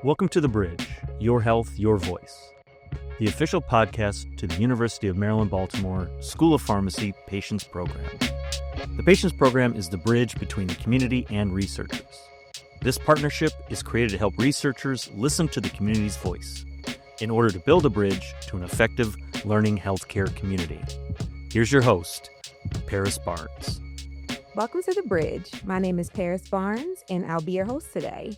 Welcome to The Bridge, Your Health, Your Voice, the official podcast to the University of Maryland, Baltimore School of Pharmacy Patients Program. The Patients Program is the bridge between the community and researchers. This partnership is created to help researchers listen to the community's voice in order to build a bridge to an effective learning healthcare community. Here's your host, Paris Barnes. Welcome to The Bridge. My name is Paris Barnes, and I'll be your host today.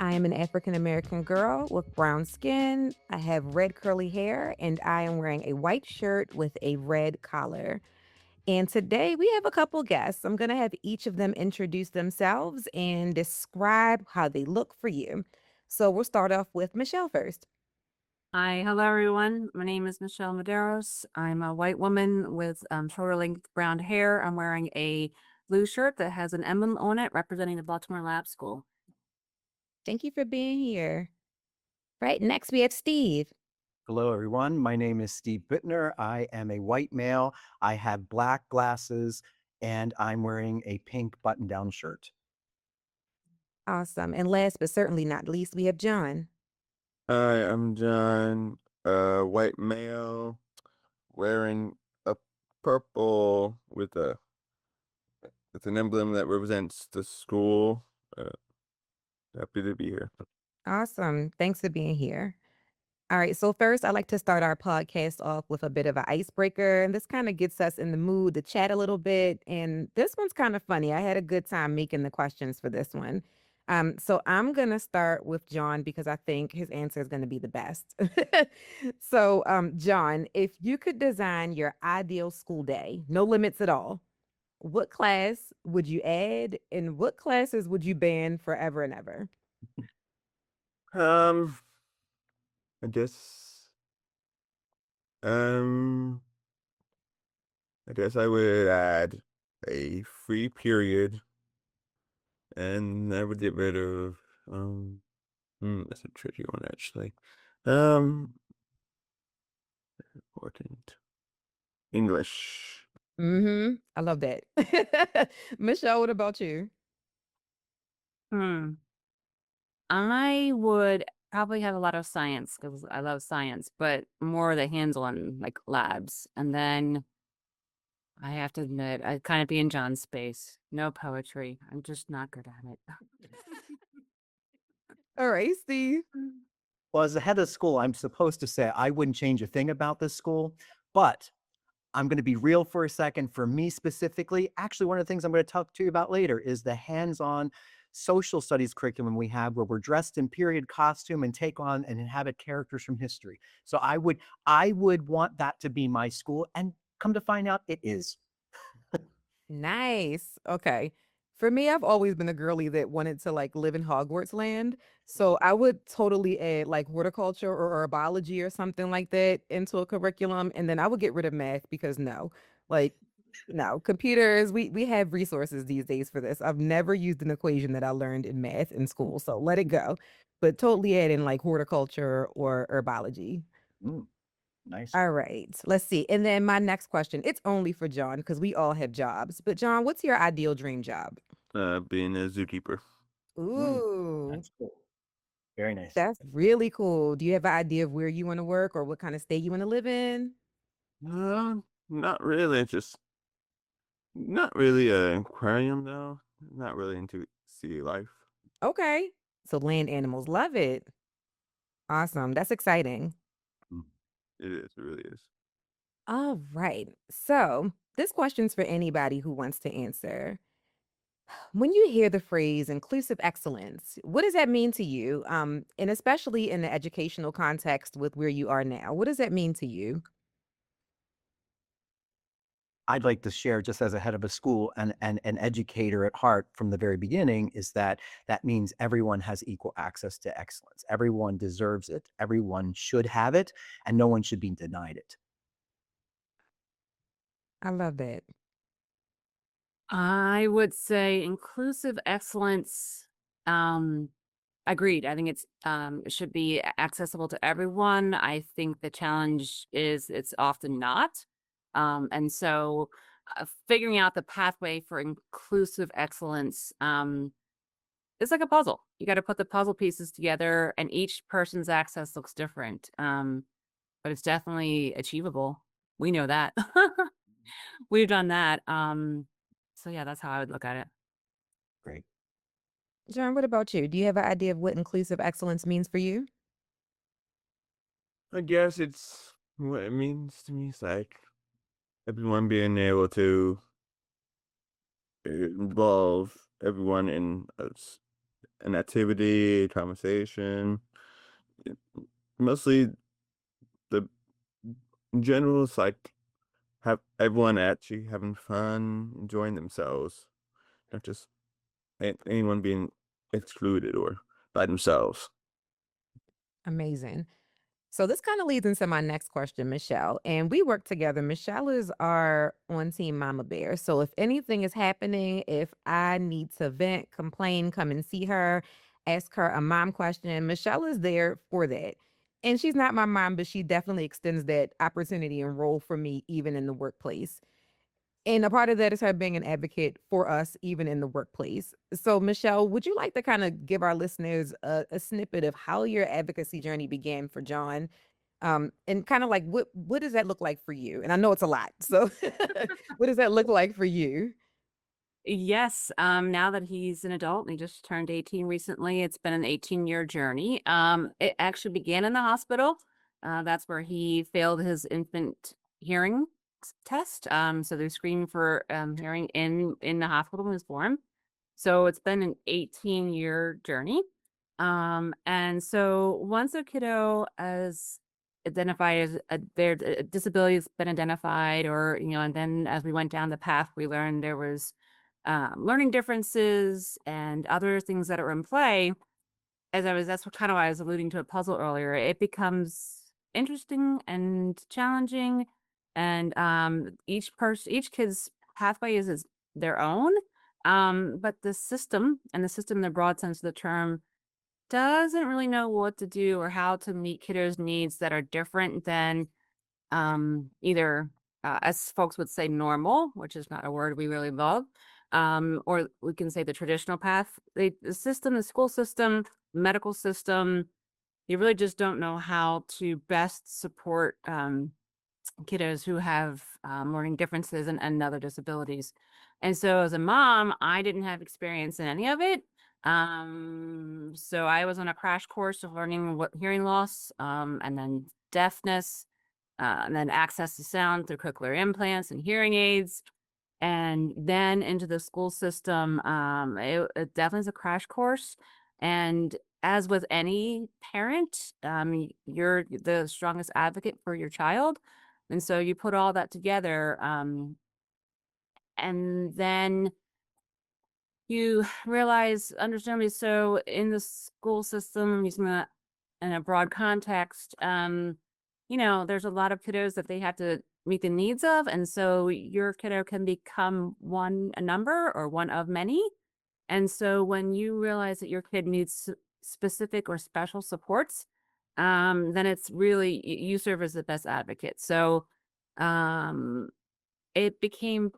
I am an African-American girl with brown skin. I have red curly hair, and I am wearing a white shirt with a red collar. And today we have a couple guests. I'm going to have each of them introduce themselves and describe how they look for you. So we'll start off with Michelle first. Hi, hello everyone. My name is Michelle Medeiros. I'm a white woman with shoulder-length brown hair. I'm wearing a blue shirt that has an emblem on it representing the Baltimore Lab School. Thank you for being here. Right, next we have Steve. Hello, everyone. My name is Steve Buettner. I am a white male. I have black glasses, and I'm wearing a pink button-down shirt. Awesome. And last but certainly not least, we have John. Hi, I'm John, white male, wearing a purple with an emblem that represents the school. Happy to be here. Awesome. Thanks for being here. All right. So first, I like to start our podcast off with a bit of an icebreaker. And this kind of gets us in the mood to chat a little bit. And this one's kind of funny. I had a good time making the questions for this one. So I'm going to start with John because I think his answer is going to be the best. So, John, if you could design your ideal school day, no limits at all, what class would you add and what classes would you ban forever and ever? I guess, um, I guess I would add a free period, and I would get rid of, that's a tricky one actually. Important. English. I love that. Michelle, what about you? I would probably have a lot of science because I love science, but more the hands-on like labs. And then I have to admit, I'd kind of be in John's space. No poetry. I'm just not good at it. All right, Steve. Well, as the head of school, I'm supposed to say I wouldn't change a thing about this school, but I'm going to be real for a second. For me specifically, actually, one of the things I'm going to talk to you about later is the hands-on social studies curriculum we have where we're dressed in period costume and take on and inhabit characters from history. So I would want that to be my school, and come to find out it is. Nice. Okay. For me, I've always been a girly that wanted to like live in Hogwarts land. So I would totally add like horticulture or biology or something like that into a curriculum. And then I would get rid of math because like no, computers, we have resources these days for this. I've never used an equation that I learned in math in school, so let it go. But totally add in like horticulture or herbology. Nice. All right, let's see. And then my next question, it's only for John because we all have jobs. But John, what's your ideal dream job? Being a zookeeper. Ooh, That's cool. Very nice. that's really cool. Do you have an idea of where you want to work or what kind of state you want to live in? Not really. Just not really an aquarium though. Not really into sea life. Okay. So land animals, love it. Awesome. That's exciting. It is. It really is. All right. So this question's for anybody who wants to answer. When you hear the phrase inclusive excellence, what does that mean to you? And especially in the educational context with where you are now, what does that mean to you? I'd like to share, just as a head of a school and an educator at heart from the very beginning, is that means everyone has equal access to excellence. Everyone deserves it. Everyone should have it, and no one should be denied it. I love that. I would say inclusive excellence. Agreed. I think it should be accessible to everyone. I think the challenge is it's often not. And so figuring out the pathway for inclusive excellence it's like a puzzle. You got to put the puzzle pieces together, and each person's access looks different. But it's definitely achievable. We know that. We've done that. So yeah, that's how I would look at it. Great. John, what about you? Do you have an idea of what inclusive excellence means for you? I guess it's what it means to me. It's like everyone being able to involve everyone in an activity, conversation. It- Mostly the in general, it's like have everyone actually having fun, enjoying themselves, not just anyone being excluded or by themselves. Amazing. So this kind of leads into my next question, Michelle. And we work together. Michelle is our on team mama bear. So if anything is happening, if I need to vent, complain, come and see her, ask her a mom question, Michelle is there for that. And she's not my mom, but she definitely extends that opportunity and role for me, even in the workplace. And a part of that is her being an advocate for us, even in the workplace. So, Michelle, would you like to kind of give our listeners a snippet of how your advocacy journey began for John? And kind of like what does that look like for you? And I know it's a lot. So, what does that look like for you? Yes, now that he's an adult and he just turned 18 recently, it's been an 18-year journey. It actually began in the hospital. That's where he failed his infant hearing test. So they screened for hearing in the hospital when he was born. So it's been an 18-year journey. And so once a kiddo is identified as their disability has been identified, or and then as we went down the path, we learned there was learning differences and other things that are in play. That's what kind of why I was alluding to a puzzle earlier. It becomes interesting and challenging, and each kid's pathway is their own. But the system in the broad sense of the term doesn't really know what to do or how to meet kiddos' needs that are different than either as folks would say normal, which is not a word we really love, or we can say the traditional path. The school system, medical system, you really just don't know how to best support kiddos who have learning differences and other disabilities. And so as a mom, I didn't have experience in any of it. So I was on a crash course of learning what hearing loss, and then deafness, and then access to sound through cochlear implants and hearing aids, and then into the school system. It definitely is a crash course. And as with any parent, you're the strongest advocate for your child. And so you put all that together, and then you realize, understandably so, in the school system, using that in a broad context, there's a lot of kiddos that they have to meet the needs of. And so your kiddo can become a number or one of many. And so when you realize that your kid needs specific or special supports, then it's really, you serve as the best advocate. So um, it became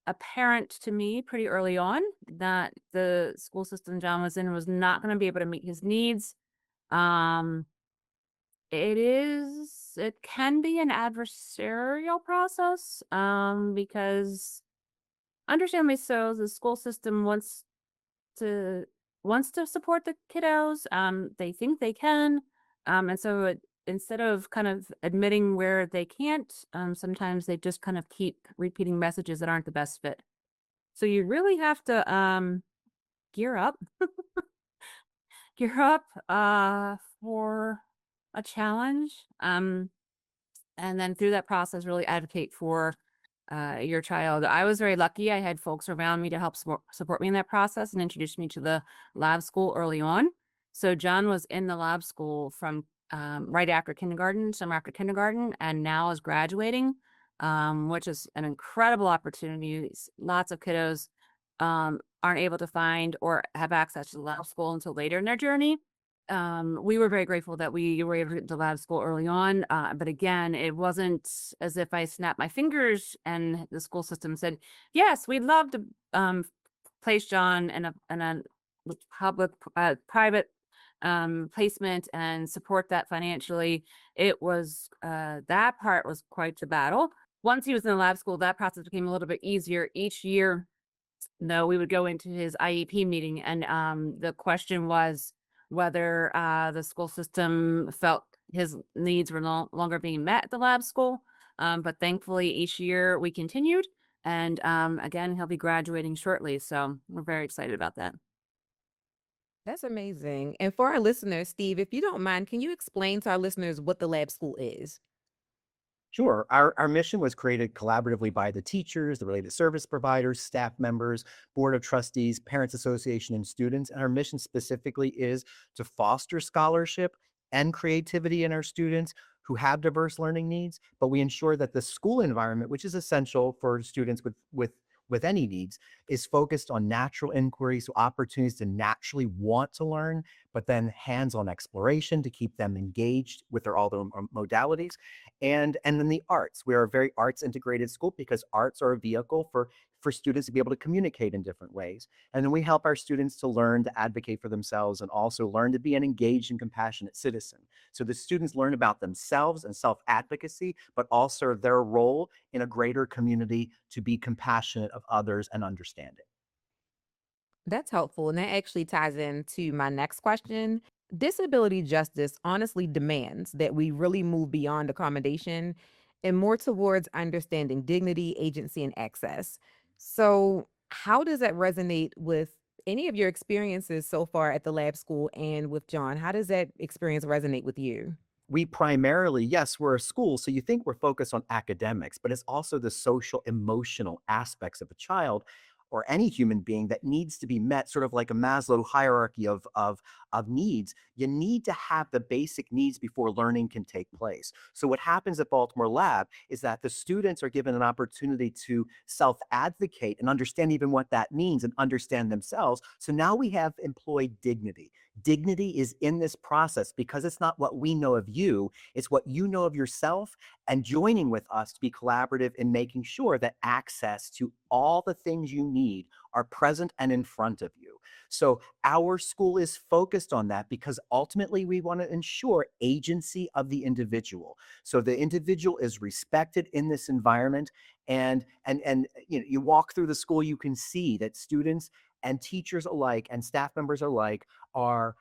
apparent to me pretty early on that the school system John was in was not going to be able to meet his needs. Um, it can be an adversarial process, because understandably so, the school system to wants to support the kiddos. They think they can. And so instead of kind of admitting where they can't, sometimes they just kind of keep repeating messages that aren't the best fit. So you really have to gear up, gear up for a challenge. And then through that process, really advocate for your child. I was very lucky. I had folks around me to help support me in that process and introduce me to the lab school early on. So John was in the lab school from right after kindergarten, summer after kindergarten, and now is graduating, which is an incredible opportunity. Lots of kiddos aren't able to find or have access to the lab school until later in their journey. We were very grateful that we were able to get to lab school early on. But again, it wasn't as if I snapped my fingers and the school system said, yes, we'd love to place John in a with public, private placement and support that financially. It was that part was quite the battle. Once he was in the lab school, that process became a little bit easier. Each year, no, we would go into his IEP meeting, and the question was whether the school system felt his needs were no longer being met at the lab school. But thankfully, each year we continued, and again, he'll be graduating shortly, so we're very excited about that. That's amazing. And for our listeners, Steve, if you don't mind, can you explain to our listeners what the lab school is? Sure. Our mission was created collaboratively by the teachers, the related service providers, staff members, board of trustees, parents association, and students. And our mission specifically is to foster scholarship and creativity in our students who have diverse learning needs. But we ensure that the school environment, which is essential for students with any needs, is focused on natural inquiry, so opportunities to naturally want to learn, but then hands-on exploration to keep them engaged with all the modalities, and then the arts. We are a very arts integrated school because arts are a vehicle for students to be able to communicate in different ways. And then we help our students to learn to advocate for themselves and also learn to be an engaged and compassionate citizen. So the students learn about themselves and self-advocacy, but also their role in a greater community to be compassionate of others and understanding. That's helpful. And that actually ties into my next question. Disability justice honestly demands that we really move beyond accommodation and more towards understanding dignity, agency, and access. So, how does that resonate with any of your experiences so far at the lab school and with John? How does that experience resonate with you? We primarily, yes, we're a school, so you think we're focused on academics, but it's also the social, emotional aspects of a child or any human being that needs to be met, sort of like a Maslow hierarchy of needs. You need to have the basic needs before learning can take place. So what happens at Baltimore Lab is that the students are given an opportunity to self-advocate and understand even what that means and understand themselves. So now we have employed dignity. Dignity is in this process because it's not what we know of you, it's what you know of yourself, and joining with us to be collaborative in making sure that access to all the things you need are present and in front of you. So our school is focused on that because ultimately we want to ensure agency of the individual. So the individual is respected in this environment, and you know, you walk through the school, you can see that students and teachers alike and staff members alike are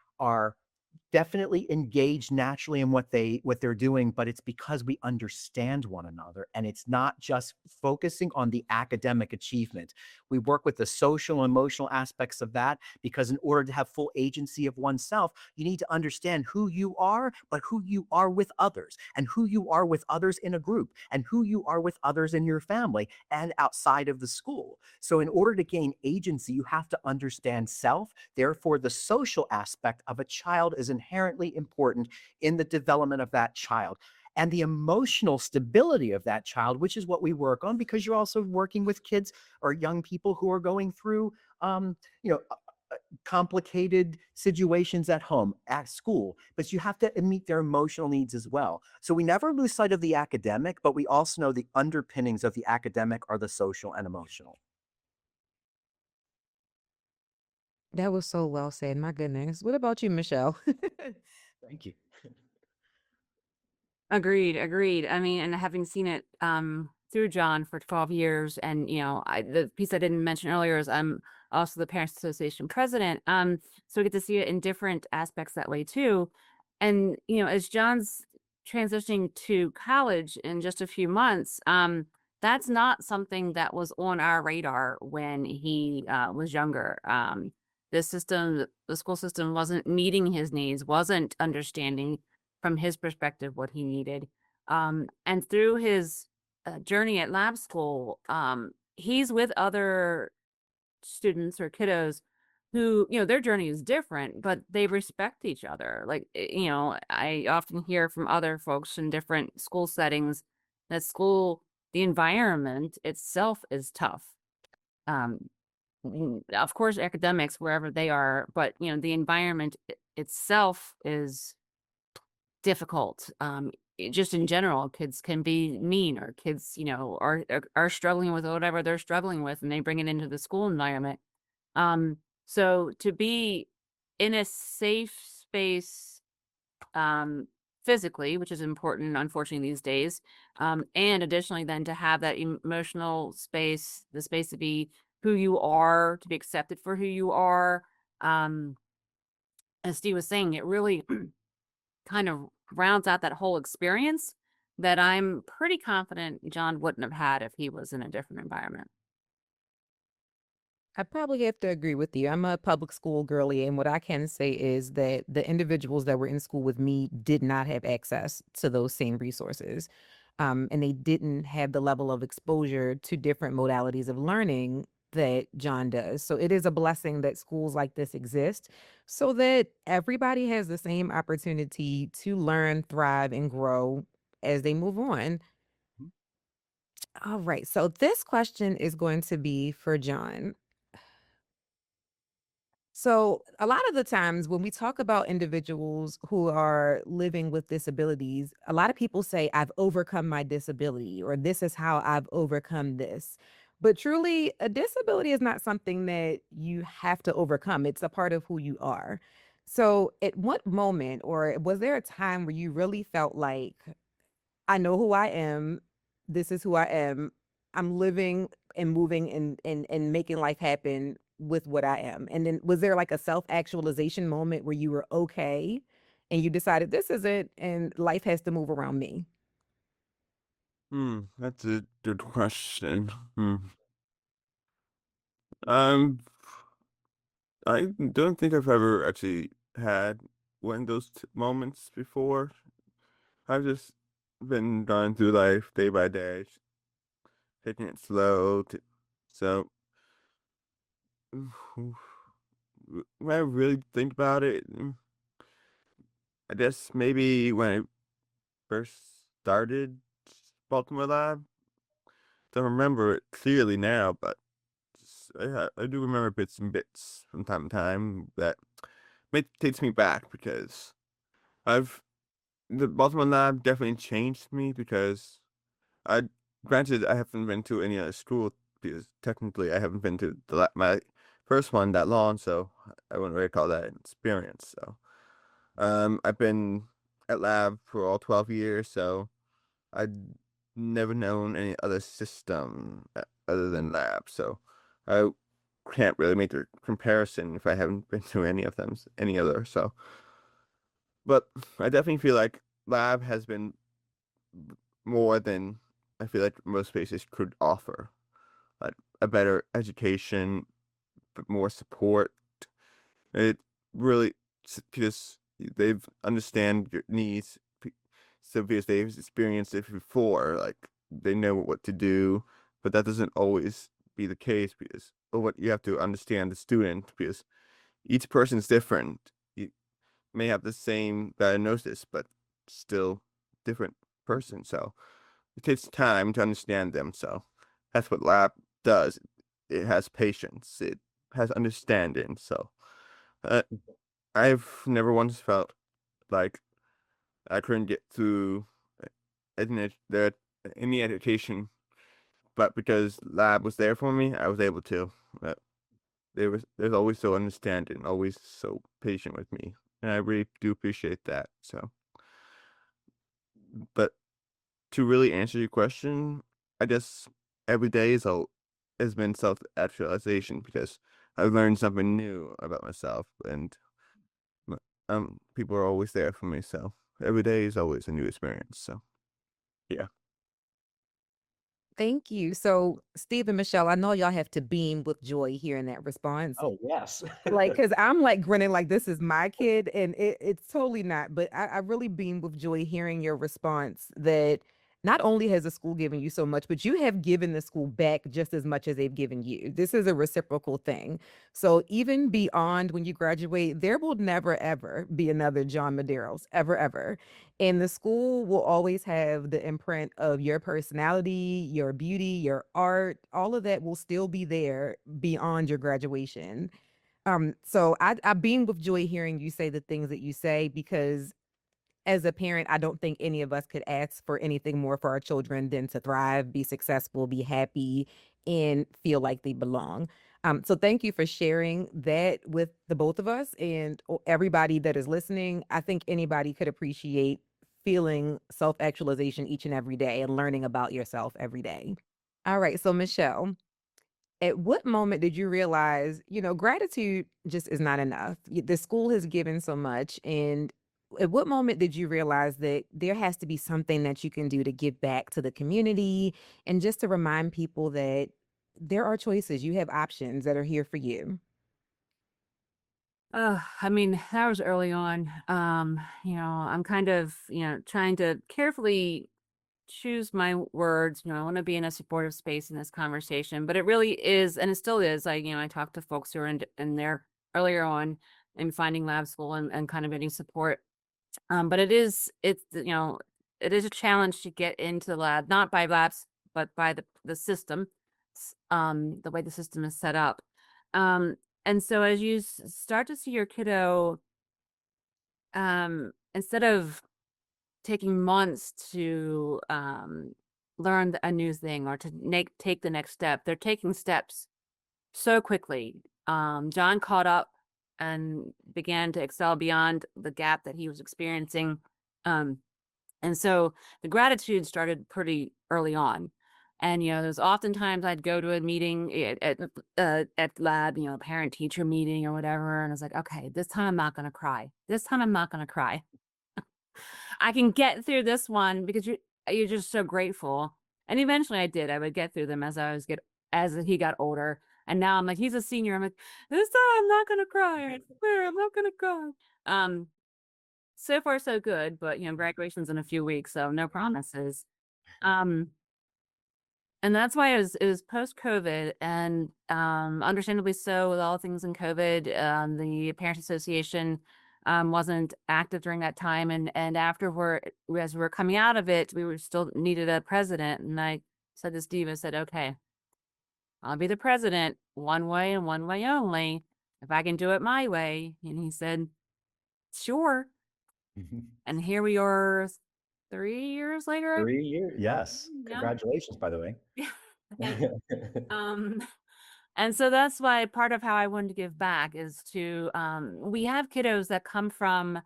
definitely engaged naturally in what they're doing, but it's because we understand one another and it's not just focusing on the academic achievement. We work with the social and emotional aspects of that because in order to have full agency of oneself, you need to understand who you are, but who you are with others, and who you are with others in a group, and who you are with others in your family and outside of the school. So in order to gain agency, you have to understand self. Therefore, the social aspect of a child is inherently important in the development of that child. And the emotional stability of that child, which is what we work on, because you're also working with kids or young people who are going through, you know, complicated situations at home, at school, but you have to meet their emotional needs as well. So we never lose sight of the academic, but we also know the underpinnings of the academic are the social and emotional. That was so well said. My goodness. What about you, Michelle? Thank you. Agreed, agreed. I mean, and having seen it through John for 12 years, and the piece I didn't mention earlier is I'm also the Parents Association president. So we get to see it in different aspects that way too. And as John's transitioning to college in just a few months, that's not something that was on our radar when he was younger. The school system wasn't meeting his needs, wasn't understanding from his perspective what he needed. And through his journey at lab school, he's with other students or kiddos who, their journey is different, but they respect each other. Like, I often hear from other folks in different school settings that the environment itself is tough. Um, of course, academics, wherever they are, but, the environment itself is difficult. Just in general, kids can be mean, or kids, are struggling with whatever they're struggling with, and they bring it into the school environment. Um, So to be in a safe space, um, physically, which is important, unfortunately, these days, and additionally, then to have that emotional space, the space to be who you are, to be accepted for who you are. Um, as Steve was saying, it really kind of rounds out that whole experience that I'm pretty confident John wouldn't have had if he was in a different environment. I probably have to agree with you. I'm a public school girly, and what I can say is that the individuals that were in school with me did not have access to those same resources. And they didn't have the level of exposure to different modalities of learning that John does. So it is a blessing that schools like this exist so that everybody has the same opportunity to learn, thrive, and grow as they move on. Mhm. All right. So this question is going to be for John. So, a lot of the times when we talk about individuals who are living with disabilities, a lot of people say, I've overcome my disability, or this is how I've overcome this. But truly, a disability is not something that you have to overcome, it's a part of who you are. So, at what moment, or was there a time where you really felt like, I know who I am. This is who I am. I'm living and moving and making life happen with what I am. And then was there like a self-actualization moment where you were okay and you decided this is it and life has to move around me? That's a good question. Um, I don't think I've ever actually had one of those moments before. I've just been going through life day by day, taking it slow. So when I really think about it, I guess maybe when I first started Baltimore Lab, don't remember it clearly now, but I do remember bits and bits from time to time that takes me back because I've the Baltimore Lab definitely changed me because I granted I haven't been to any other school because technically I haven't been to my first one that long, so I wouldn't really call that an experience. So I've been at lab for all 12 years, so I'd never known any other system other than lab. So I can't really make the comparison if I haven't been to any of them, any other. So, but I definitely feel like lab has been more than I feel like most places could offer. Like a better education, but more support. It really because they've understand your needs, so because they've experienced it before, like they know what to do. But that doesn't always be the case because what you have to understand the student because each person's different. You may have the same diagnosis, but still different person. So it takes time to understand them. So that's what lab does. It has patience. It has understanding. So uh, I've never once felt like I couldn't get through the any education, but because lab was there for me, I was able to. Uh, there's always so understanding, always so patient with me, and I really do appreciate that. So, but to really answer your question, I guess every day has been self actualization because I've learned something new about myself, and people are always there for me. So every day is always a new experience. So yeah. Thank you. So, Steve and Michelle, I know y'all have to beam with joy hearing that response. Oh, yes. Like, cause I'm like grinning like this is my kid, and it's totally not. But I really beam with joy hearing your response that not only has the school given you so much, but you have given the school back just as much as they've given you. This is a reciprocal thing. So even beyond when you graduate, there will never ever be another John Medeiros, ever, ever. And the school will always have the imprint of your personality, your beauty, your art, all of that will still be there beyond your graduation. So I beam with joy hearing you say the things that you say because as a parent, I don't think any of us could ask for anything more for our children than to thrive, be successful, be happy, and feel like they belong. So thank you for sharing that with the both of us and everybody that is listening. I think anybody could appreciate feeling self-actualization each and every day and learning about yourself every day. All right, so Michelle, at what moment did you realize, gratitude just is not enough? The school has given so much, and at what moment did you realize that there has to be something that you can do to give back to the community and just to remind people that there are choices, you have options that are here for you? I mean, that was early on. I'm kind of, trying to carefully choose my words. I want to be in a supportive space in this conversation, but it really is, and it still is. I talked to folks who are in there earlier on in finding lab school and kind of getting support. But it is a challenge to get into the lab, not by labs, but by the system, the way the system is set up. And so as you start to see your kiddo, instead of taking months to learn a new thing or to take the next step, they're taking steps so quickly. John caught up and began to excel beyond the gap that he was experiencing. Um, and so the gratitude started pretty early on. And, there's oftentimes I'd go to a meeting at lab, parent teacher meeting or whatever. And I was like, okay, this time I'm not going to cry. This time I'm not going to cry. I can get through this one because you're just so grateful. And eventually I did. I would get through them as he got older. And now I'm like, he's a senior. I'm like, this time I'm not gonna cry. I swear I'm not gonna cry. Um, so far so good, but graduation's in a few weeks, so no promises. Um, and that's why it was post-COVID, and understandably so, with all things in COVID. The Parents Association wasn't active during that time, and afterward, as we were coming out of it, we were still needed a president. And I said to Steve, I said, "Okay, I'll be the president one way and one way only. If I can do it my way." And he said, "Sure." Mhm. And here we are, 3 years later. 3 years. Yes. Yeah. Congratulations, by the way. Thanks. Um, and so that's why part of how I wanted to give back is to, we have kiddos that come from,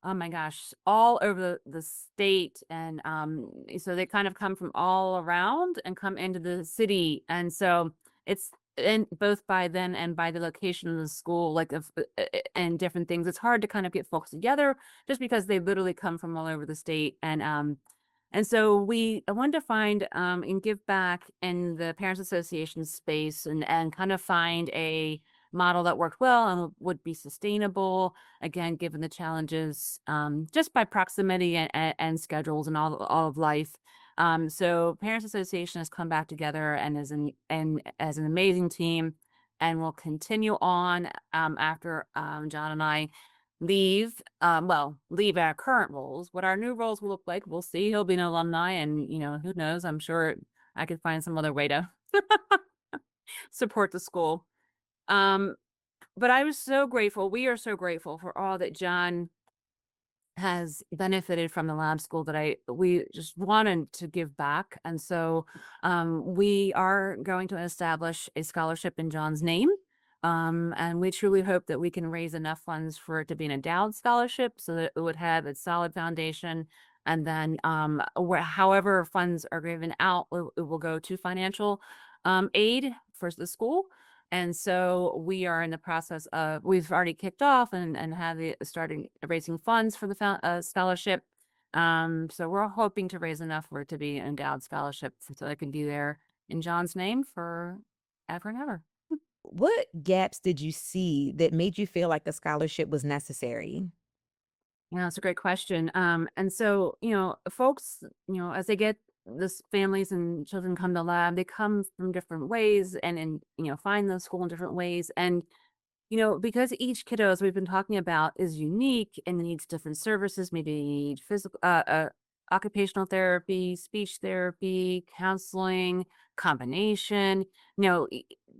oh my gosh, all over the state. And so they kind of come from all around and come into the city. And so it's in both by then and by the location of the school, and different things. It's hard to kind of get folks together just because they literally come from all over the state. And so I wanted to find and give back in the Parents Association space and kind of find a model that worked well and would be sustainable, again, given the challenges just by proximity and schedules and all of life. So Parents Association has come back together and as an amazing team, and will continue on after John and I leave our current roles. What our new roles will look like, we'll see. He'll be an alumni, and who knows? I'm sure I could find some other way to support the school. Um, but I was so grateful. We are so grateful for all that John has benefited from the lab school that we just wanted to give back. And so we are going to establish a scholarship in John's name. And we truly hope that we can raise enough funds for it to be an endowed scholarship so that it would have a solid foundation. And then however funds are given out, it will go to financial aid for the school. And so we are in the process of, we've already kicked off and starting raising funds for the scholarship. So we're hoping to raise enough for it to be an endowed scholarship so it can be there in John's name for ever and ever. What gaps did you see that made you feel like the scholarship was necessary? Yeah, that's a great question. And so, folks, as they get this families and children come to lab, they come from different ways and find the school in different ways. And because each kiddo, as we've been talking about, is unique and needs different services, maybe they need physical, occupational therapy, speech therapy, counseling, combination.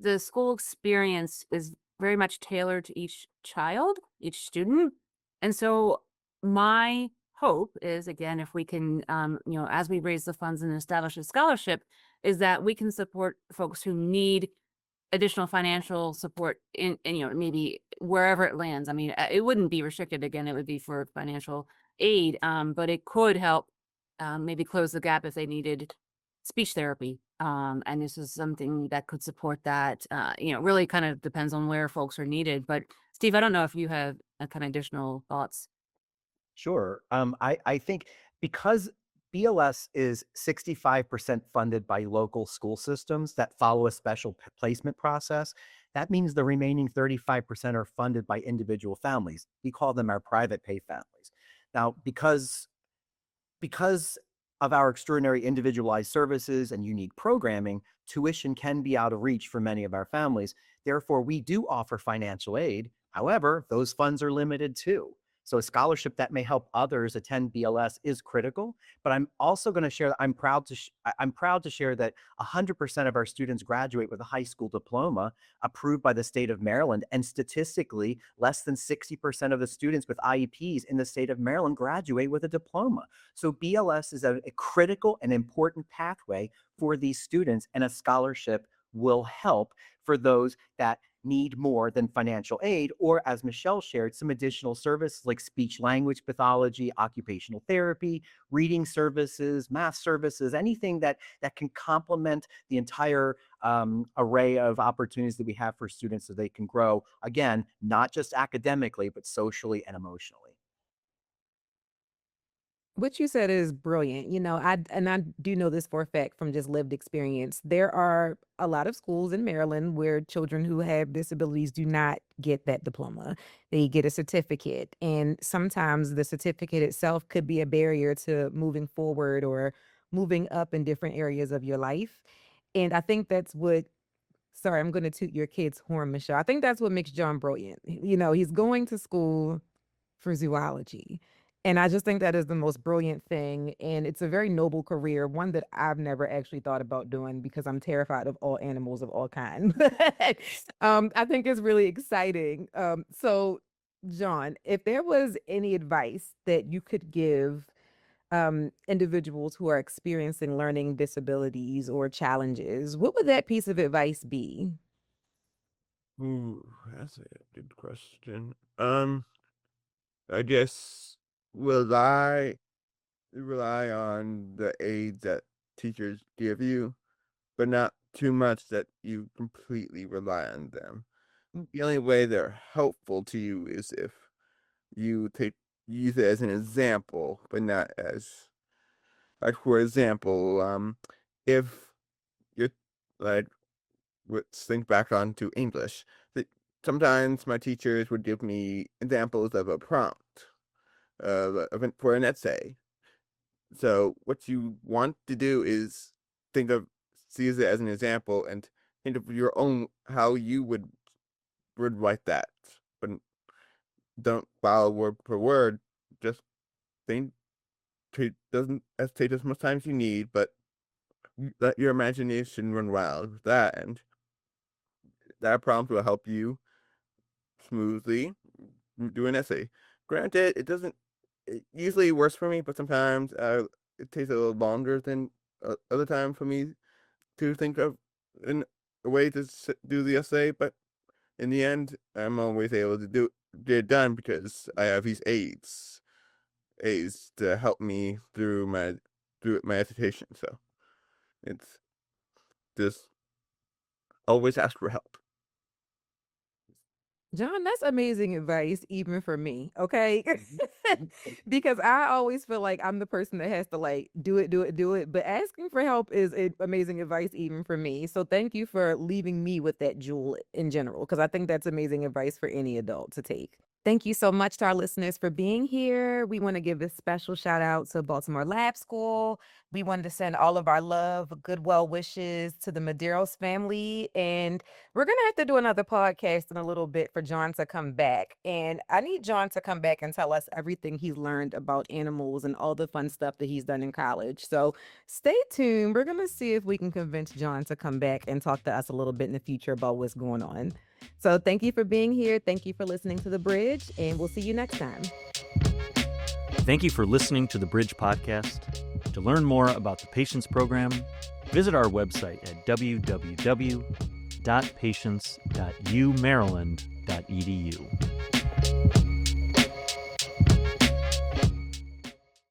The school experience is very much tailored to each child, each student. And so my hope is, again, if we can, as we raise the funds and establish a scholarship, is that we can support folks who need additional financial support in maybe wherever it lands. I mean, it wouldn't be restricted again. It would be for financial aid, but it could help maybe close the gap if they needed speech therapy. And this is something that could support that. Really kind of depends on where folks are needed. But Steve, I don't know if you have kind of additional thoughts. Sure. I think because BLS is 65% funded by local school systems that follow a special placement process, that means the remaining 35% are funded by individual families. We call them our private pay families. Now, because of our extraordinary individualized services and unique programming, tuition can be out of reach for many of our families. Therefore, we do offer financial aid. However, those funds are limited too. So a scholarship that may help others attend BLS is critical, but I'm also going to share that I'm proud to share that 100% of our students graduate with a high school diploma approved by the state of Maryland, and statistically, less than 60% of the students with IEPs in the state of Maryland graduate with a diploma. So BLS is a critical and important pathway for these students, and a scholarship will help for those that need more than financial aid, or as Michelle shared, some additional services like speech language pathology, occupational therapy, reading services, math services, anything that can complement the entire array of opportunities that we have for students so they can grow, again, not just academically, but socially and emotionally. What you said is brilliant. I do know this for a fact from just lived experience. There are a lot of schools in Maryland where children who have disabilities do not get that diploma. They get a certificate, and sometimes the certificate itself could be a barrier to moving forward or moving up in different areas of your life. And I think that's what sorry, I'm going to toot your kid's horn, Michelle. I think that's what makes John brilliant. He's going to school for zoology. And I just think that is the most brilliant thing. And it's a very noble career, one that I've never actually thought about doing because I'm terrified of all animals of all kinds. I think it's really exciting. So, John, if there was any advice that you could give individuals who are experiencing learning disabilities or challenges, what would that piece of advice be? Ooh, that's a good question. I guess rely rely on the aid that teachers give you, but not too much that you completely rely on them. The only way they're helpful to you is if you use it as an example, but not as like, for example, if you're like, let's think back on to English. Sometimes my teachers would give me examples of a prompt for an essay. So what you want to do is see it as an example and think of your own, how you would write that. But don't follow word per word. Just think, doesn't take as much time as you need, but let your imagination run wild with that, and that prompt will help you smoothly do an essay. Granted, it usually works for me, but sometimes it takes a little longer than other time for me to think of a way to do the essay. But in the end, I'm always able to get it done because I have these aids to help me through my hesitation. So it's just always ask for help. John, that's amazing advice, even for me. Okay. Because I always feel like I'm the person that has to like do it, do it, do it. But asking for help is amazing advice, even for me. So thank you for leaving me with that jewel in general, because I think that's amazing advice for any adult to take. Thank you so much to our listeners for being here. We want to give a special shout out to Baltimore Lab School. We wanted to send all of our love, good well wishes to the Medeiros family. And we're going to have to do another podcast in a little bit for John to come back. And I need John to come back and tell us everything he's learned about animals and all the fun stuff that he's done in college. So stay tuned. We're going to see if we can convince John to come back and talk to us a little bit in the future about what's going on. So thank you for being here. Thank you for listening to The Bridge, and we'll see you next time. Thank you for listening to the Bridge Podcast. To learn more about the Patience Program, visit our website at www.bridge.org. www.patients.umaryland.edu.